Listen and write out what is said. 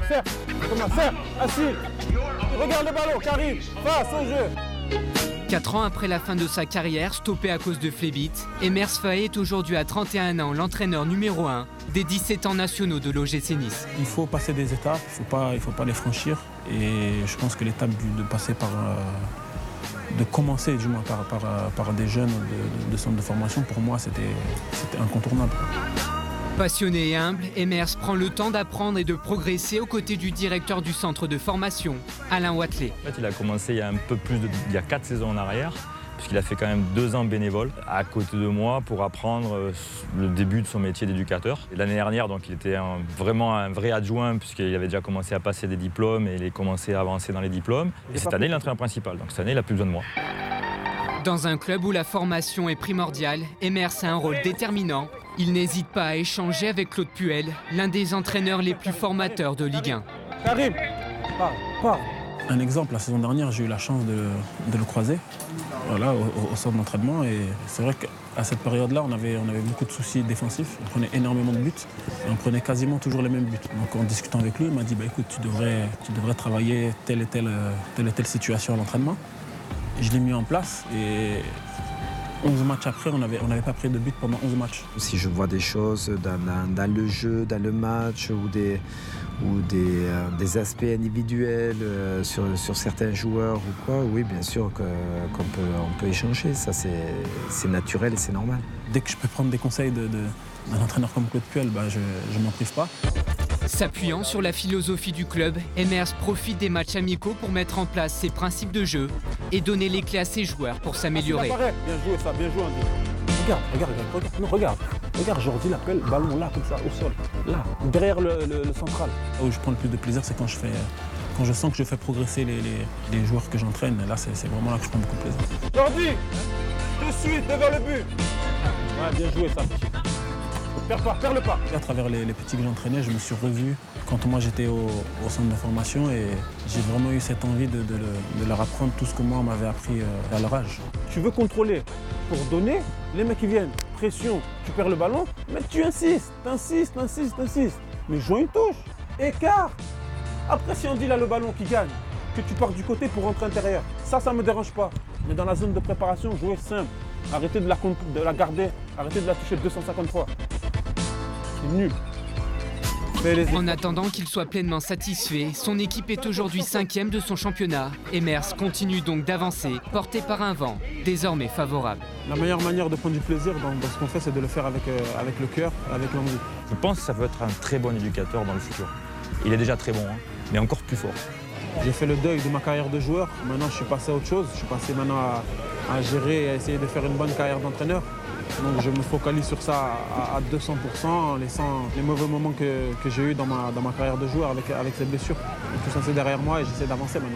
Serre. Thomas, serre. Assis. Regarde le ballon, Karim. Face au jeu. 4 ans après la fin de sa carrière, stoppée à cause de phlébite, Emers Faé est aujourd'hui à 31 ans l'entraîneur numéro 1 des 17 ans nationaux de l'OGC Nice. Il faut passer des étapes, il faut pas les franchir. Et je pense que l'étape de passer par... de commencer du moins par des jeunes de centre de formation, pour moi, c'était incontournable. Passionné et humble, Emers prend le temps d'apprendre et de progresser aux côtés du directeur du centre de formation, Alain Watley. En fait, il a commencé il y a 4 saisons en arrière, puisqu'il a fait quand même 2 ans bénévole à côté de moi pour apprendre le début de son métier d'éducateur. L'année dernière, donc, il était vraiment un vrai adjoint, puisqu'il avait déjà commencé à passer des diplômes et il a commencé à avancer dans les diplômes. Et cette année, il est l'entraîneur principal, donc cette année, il n'a plus besoin de moi. Dans un club où la formation est primordiale, Emers a un rôle déterminant. Il n'hésite pas à échanger avec Claude Puel, l'un des entraîneurs les plus formateurs de Ligue 1. Karim, pars. Un exemple, la saison dernière, j'ai eu la chance de le croiser au centre d'entraînement. Et c'est vrai qu'à cette période-là, on avait beaucoup de soucis défensifs. On prenait énormément de buts et on prenait quasiment toujours les mêmes buts. Donc en discutant avec lui, il m'a dit écoute, tu devrais travailler telle et telle situation à l'entraînement. Je l'ai mis en place et 11 matchs après, on n'avait pas pris de but pendant 11 matchs. Si je vois des choses dans le jeu, dans le match ou des aspects individuels sur certains joueurs ou quoi, oui, bien sûr qu'on peut échanger. Ça, c'est naturel et c'est normal. Dès que je peux prendre des conseils d'un entraîneur comme Claude Puel, je ne m'en prive pas. S'appuyant sur la philosophie du club, Emers profite des matchs amicaux pour mettre en place ses principes de jeu et donner les clés à ses joueurs pour s'améliorer. Bien joué ça, bien joué Andy. Regarde, Jordi l'appelle, ballon là, comme ça, au sol, là, derrière le central. Là où je prends le plus de plaisir, c'est quand je sens que je fais progresser les joueurs que j'entraîne. Là, c'est vraiment là que je prends beaucoup de plaisir. Jordi, tout de suite, devant le but. Ouais, bien joué ça, petit. Perds le pas. À travers les petits que j'entraînais, je me suis revu quand moi j'étais au centre de formation et j'ai vraiment eu cette envie de leur apprendre tout ce que moi on m'avait appris à leur âge. Tu veux contrôler pour donner, les mecs qui viennent, pression, tu perds le ballon, mais tu insistes. Mais joins une touche, écart. Après si on dit là le ballon qui gagne, que tu pars du côté pour rentrer intérieur, ça ne me dérange pas. Mais dans la zone de préparation, jouer simple. Arrêtez de la garder, arrêtez de la toucher 250 fois. C'est nul. En attendant qu'il soit pleinement satisfait, son équipe est aujourd'hui 5e de son championnat. Emers continue donc d'avancer, porté par un vent désormais favorable. La meilleure manière de prendre du plaisir dans ce qu'on fait, c'est de le faire avec le cœur, avec l'envie. Je pense que ça peut être un très bon éducateur dans le futur. Il est déjà très bon, mais encore plus fort. J'ai fait le deuil de ma carrière de joueur. Maintenant, je suis passé à autre chose. Je suis passé maintenant à gérer et à essayer de faire une bonne carrière d'entraîneur. Donc je me focalise sur ça à 200%, en laissant les mauvais moments que j'ai eus dans ma carrière de joueur avec ces blessures. Tout ça, c'est derrière moi et j'essaie d'avancer maintenant.